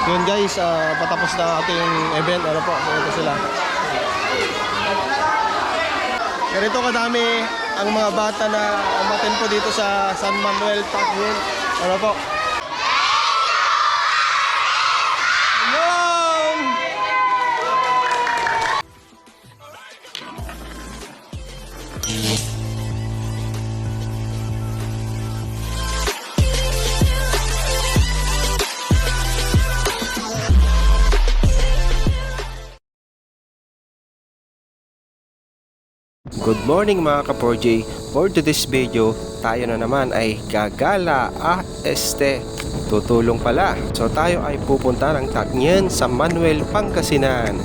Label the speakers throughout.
Speaker 1: Yun guys, patapos na ating event. Ano po, ito sila. Ganito kadami ang mga bata na umaten po dito sa San Manuel Tacniel. Ano po? Ayun!
Speaker 2: Good morning mga ka-4J. For today's video, tayo na naman ay gagala tutulong pala. So tayo ay pupunta ng Tacniel sa Manuel, Pangasinan.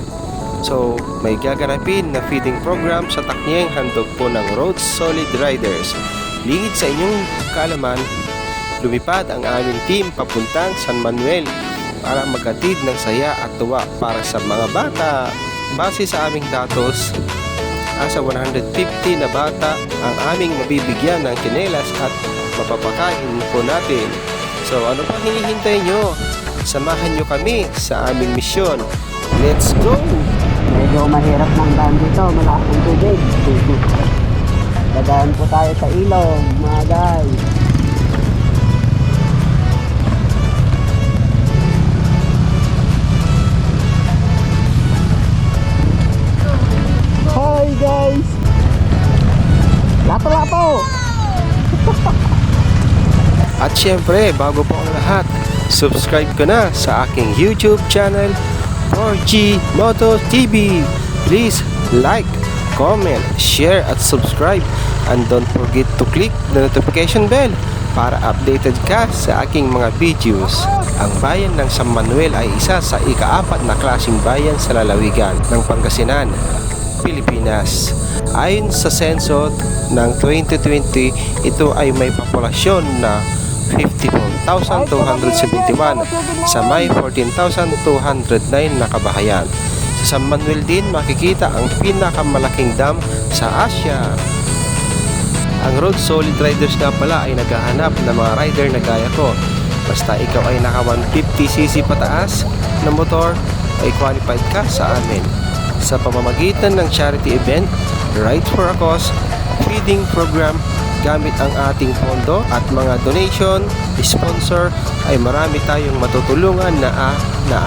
Speaker 2: So may gaganapin na feeding program sa Tacniel, handog po ng Road Solid Riders. Lingid sa inyong kaalaman, lumipad ang aming team papuntang San Manuel para maghatid ng saya at tuwa para sa mga bata. Base sa aming datos, asa 150 na bata ang aming mabibigyan ng tsinelas at mapapakain po natin. So ano pa hinihintay nyo? Samahan nyo kami sa aming misyon. Let's go!
Speaker 3: Medyo mahirap ng daan dito, malakas ang tubig. Dadaan po tayo sa ilog, mga guys. Hi guys! Lapo-lapo!
Speaker 2: At syempre, bago po ang lahat, subscribe ka na sa aking YouTube channel, 4G Moto TV. Please like, comment, share at subscribe, and don't forget to click the notification bell para updated ka sa aking mga videos. Ang bayan ng San Manuel ay isa sa ika-4 na klaseng bayan sa lalawigan ng Pangasinan, Pilipinas. Ayon sa census ng 2020, ito ay may populasyon na 54,271 sa may 14,209 na kabahayan. Sa San Manuel din makikita ang pinakamalaking dam sa Asia. Ang Road Solid Riders nga pala ay naghahanap ng mga rider na gaya ko. Basta ikaw ay naka 150cc pataas na motor, ay qualified ka sa amin. Sa pamamagitan ng charity event, Ride for a Cause, feeding program, gamit ang ating pondo at mga donation, sponsor, ay marami tayong matutulungan na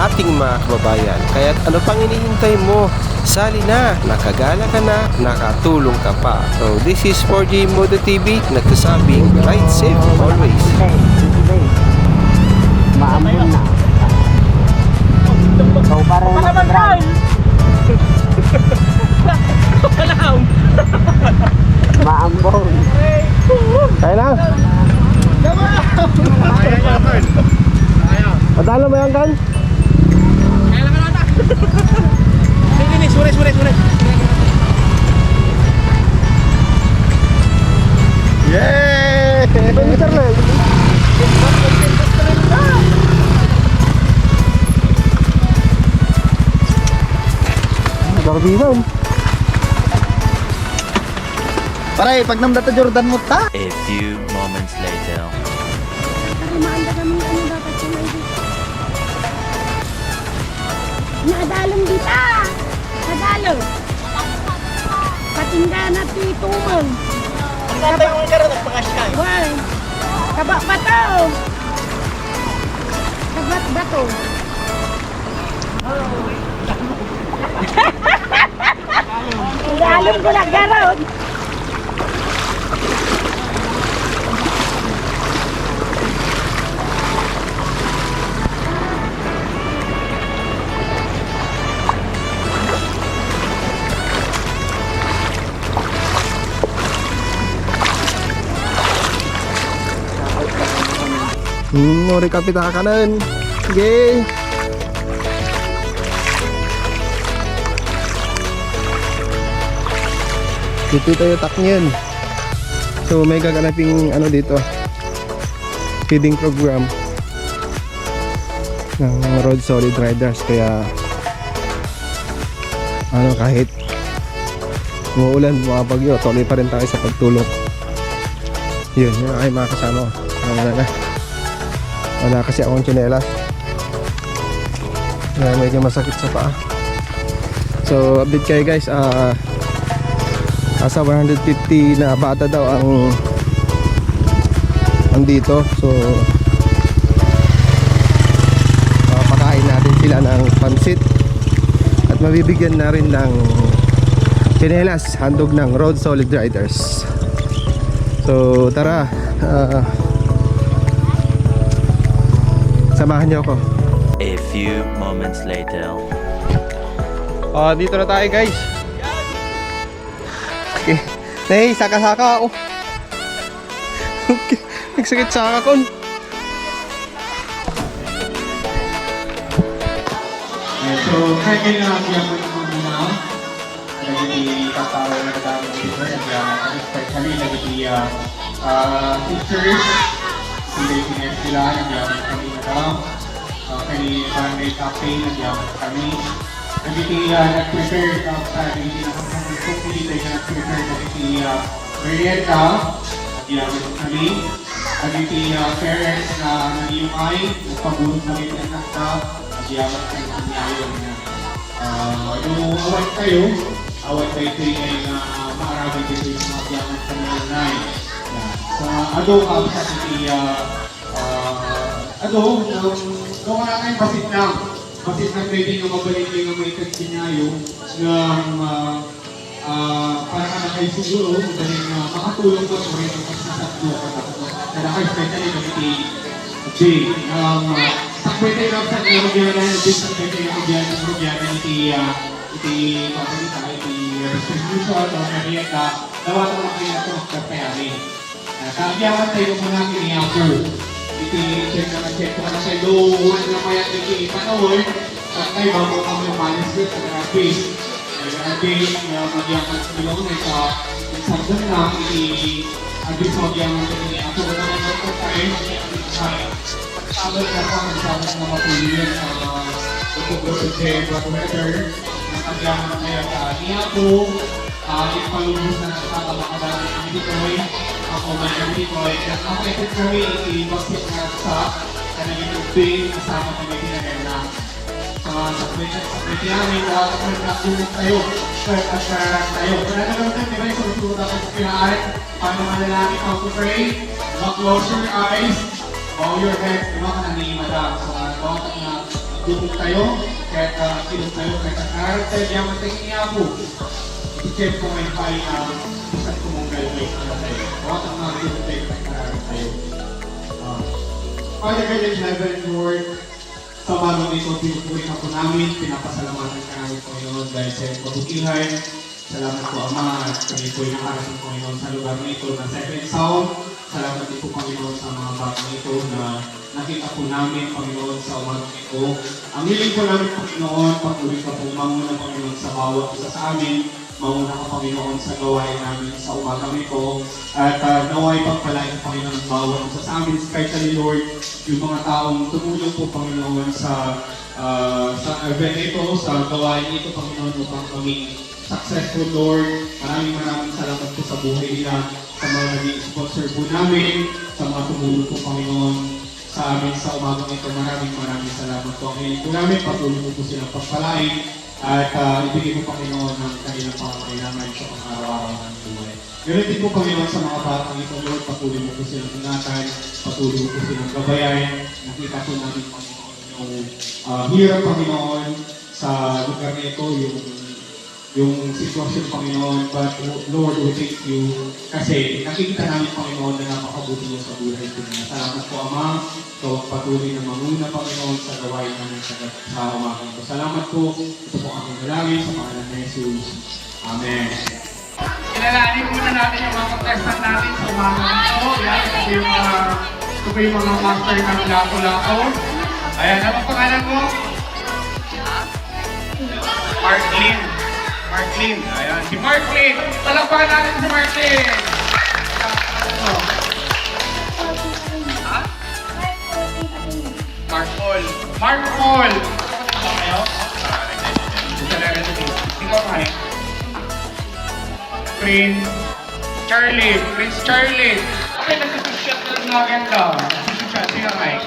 Speaker 2: ating mga kababayan. Kaya ano pang hinihintay mo? Sali na, nakagala ka na, nakatulong ka pa. So this is 4G Moto TV, nagsasabing ride safe always.
Speaker 3: Maambon na. Ikaw para na maambon.
Speaker 1: Kaya lang. Madalo mo yan, Kan?
Speaker 4: Kaya lang ata. Sini, sure.
Speaker 1: Yay! Pwede na. Garbinan.
Speaker 3: Paray, pag namdata Jordan mo ta.
Speaker 5: A few moments later.
Speaker 6: Nadalong dita! Nadalong! Patingga na titumang!
Speaker 4: Ang tatay mo ka rin nagpangasya.
Speaker 6: Why? Kabak bato! Kabak bato! Nadalong ko na garot!
Speaker 1: Uri kapita kanan. Sige. Dito tayo Tacniel. So may gaganaping ano dito, feeding program ng Road Solid Riders. Kaya ano, kahit umuulan, mga bagyo, tuloy pa rin tayo sa pagtulong. Yun ay mga kasama ko. Wala kasi akong tsinelas. medyo masakit sa paa. So update kayo guys, nasa 150 na bata daw ang andito. So pakain natin sila ng pansit at mabibigyan na rin ng chinelas, handog ng Road Solid Riders. So tara, samahan niyo ako.
Speaker 5: A few moments later.
Speaker 1: Dito na tayo guys. Okay. Nay, saka-saka. Oh. Okay. Nagsakit saka kon.
Speaker 7: So, kaya kayo na ang yaman ng mga now. Lagi di kakao na dadaan ng paper. Especially lagi di pictures. Hindi pinag sila. Nagyaman kami na daw. Kani barangay cafe. Nagyaman kami. Lagi di nag-prepare. Lagi di nakapagpupili. Lagi nag-prepare. Lagi di merienda. Nagyaman kami. Lagi di parents na nag-iumay. Nagpagulong kami ng anak na. Nagyaman kami. Awat kayo ngayon na maarami dito yung mga diyaman sa mga nai. So, ado ka sa titi, gawa na ngayon basit lang pwede nga mabalik yung mga ikagsinyayo ng para ka na kayo siguro, madaling makatulong ko rin ang pasasatlo ka na kayo especially na titi Jay. Pwede lang sa Rubiana, pwede yung Rubiana iti pasalita, iti distribution o merienda, dawa naman kayo ito magkapayari. Kaagyaman tayo muna kini-offer. Iti check ko na siya low, na maya iti panahon, at tayo bago kami ng manuscript sa base. Base, magyaman sa bilong na sa sabdan lang, iti abis magyaman sa kini-offer. Kung naman ito tayo, sabon na po ang sabon na mapuliyan sa ito-prototype weather. Nagkagyaman na kaya niya po, ipalubos na sa makabalik ng Bitoy, ako man ng Bitoy. Nag-affected kami, i-bakit na sa kanagin tubig, kasama kami pinaganda. Sa pwede namin, wala kami nakatulog tayo, shirt at shirt tayo. Kaya naman natin, di ba yung susunod ako sa pinaan, paano manalangin how to pray, close your eyes, bow your head, di ba ka nangimadam. So, bawat na dukong tayo, kahit silong tayo, kahit nakakarap tayo, diyaman tayo niya po. I-check ko may pay na isang tumunggal kayo na tayo. Bawat ang mga dukong tayo, kahit nakakarap tayo. Father God in heaven, Lord, sa bagong ito, pinupurin ako namin, pinapasalamatan ka namin, Panginoon, dahil sa iyong patukilan. Salamat po, Ama, at kami po'y nakarating, Panginoon, sa lugar na ito na second sound. Salamat din po, Panginoon, sa mga batang ito na nakita po namin, Panginoon, sa umagang ito. Ang hiling po namin, Panginoon, patuloy ka po manguna, Panginoon, sa bawat isa sa amin. Manguna ka, Panginoon, sa gawain namin sa umagang ito. At naway pagpalain, Panginoon, bawat isa sa amin, especially, Lord, yung mga taong tumulong po, Panginoon, sa event ito, sa gawain ito, Panginoon, upang kami successful, Lord. Maraming salamat po sa buhay nila, sa mga naging sponsor po namin, sa mga tumulong po, Panginoon, sa amin sa umagang ito. Maraming salamat po. Ang hiling po namin, patuloy po silang pagpalain at ibigay po, Panginoon, ng kanilang pangangailangan sa pang-araw-araw ng buhay. Ganun din po, Panginoon, sa mga batang ito, Lord, patuloy mo po silang ingatan, patuloy mo po silang gabayan. Nakita po namin, Panginoon, yung hirap, Panginoon, sa lugar na ito, yung sitwasyon, Panginoon, but Lord, we thank you kasi nakikita namin, Panginoon, na napakabuti mo sa buhay ko niya. Salamat po, Ama, ikaw ang patuloy na manguna, Panginoon, sa gawain namin sa umagang ito. Salamat po. Ito po ang dalangin sa pangalan ni Jesus. Amen.
Speaker 4: Kilalanin muna natin yung mga contestant natin sa umagang ito. Yan, ito po yung mga master ng Lato-Lato. Ayan, ano pangalan mo? Marklin. Ayan, si Marklin. Palakpakan natin si Marklin. Ha? Mark Paul. Kayo? Ikaw pa eh. Prince Charlie. Okay, nagsususyat na maganda. Nagsususyat. Sino kayo?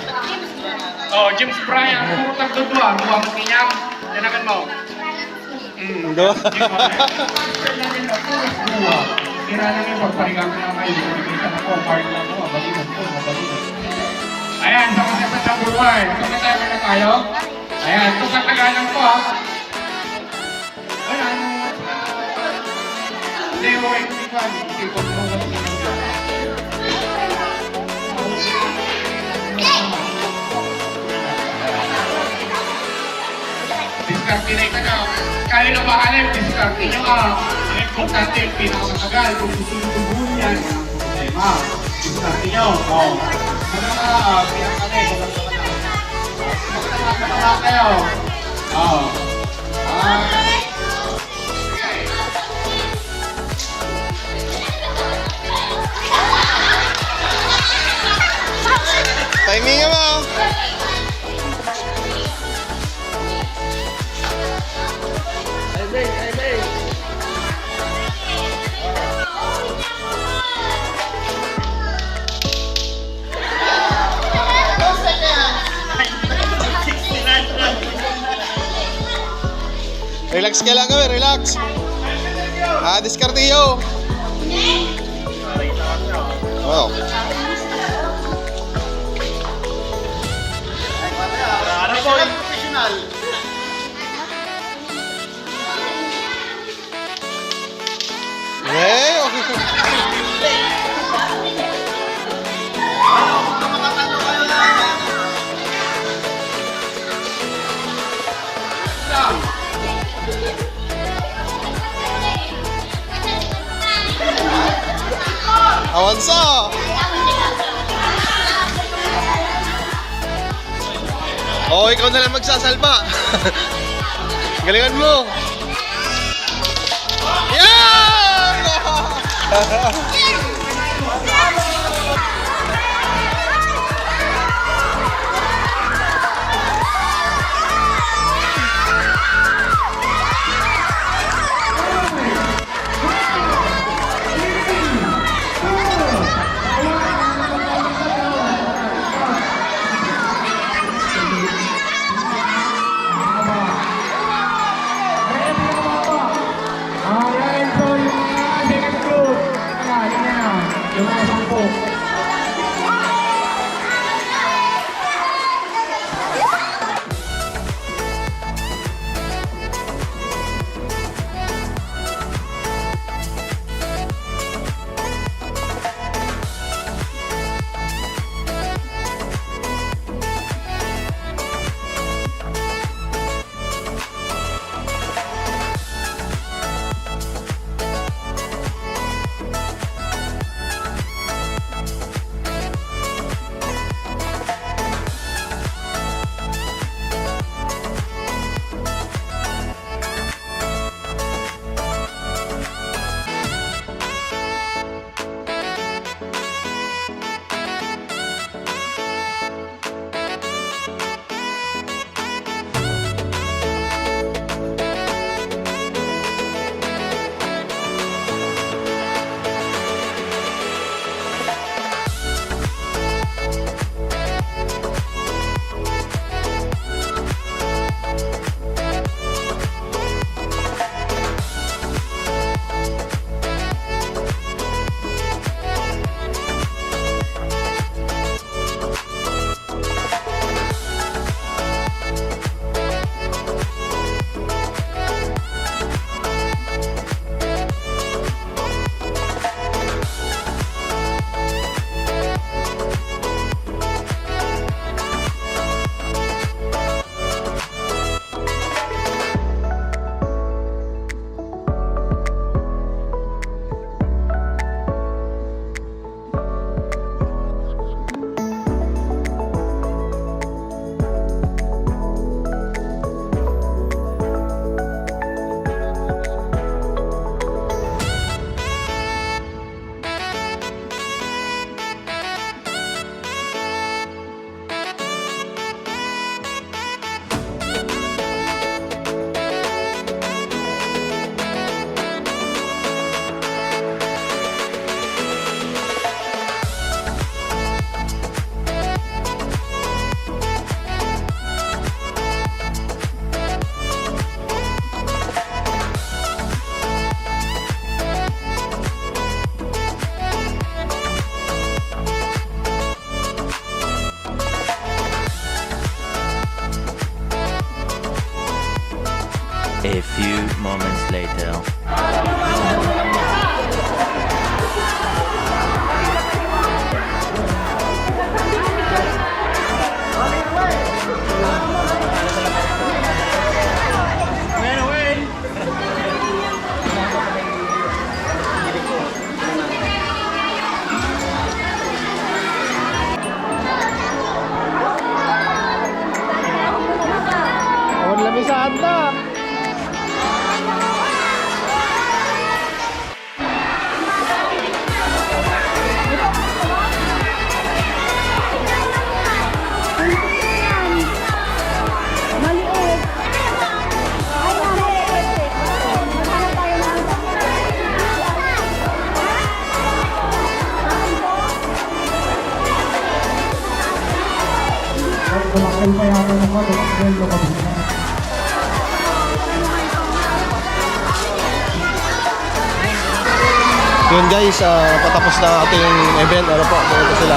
Speaker 4: Oh, James Bryan, puro tagdodua. Buwa mo kinyam. Tinakan mo.
Speaker 1: Do.
Speaker 4: Buwa. Tira lang yung pagparigang ko na kayo. Ibigay na po. Parang lang po. Mabalinan po. Mabalinan. Ayan, sa mga sa buhay. Magkatayo na tayo. Ayan, ito sa Tagalog po. Ayan. Hindi mo kayo tingnan. Hindi ko mo diskarte na ito na. Kaya na mahalin, diskarte nyo ang importante, yung pinakamatagal, kung gusto nyo tubuhin yan, walang problema. Diskarte nyo. Magkakala kayo.
Speaker 1: Timing mo. Relax ka lang kami, relax. Diskarte yo. Wow. Awansa! Oh, ikaw na lang magsasalba. Galingan mo. Yan!
Speaker 4: Ayan, so yung second group. Ayan,
Speaker 5: A few moments later.
Speaker 1: Awan lamisaan na.
Speaker 6: Maliit. Ay, maliit. Magkano tayo na?
Speaker 1: Yun guys, patapos na ating event. Ano po, pumunta sila.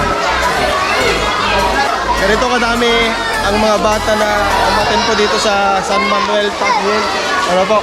Speaker 1: Ganito kadami ang mga bata na umaten po dito sa San Manuel Park. Ano po,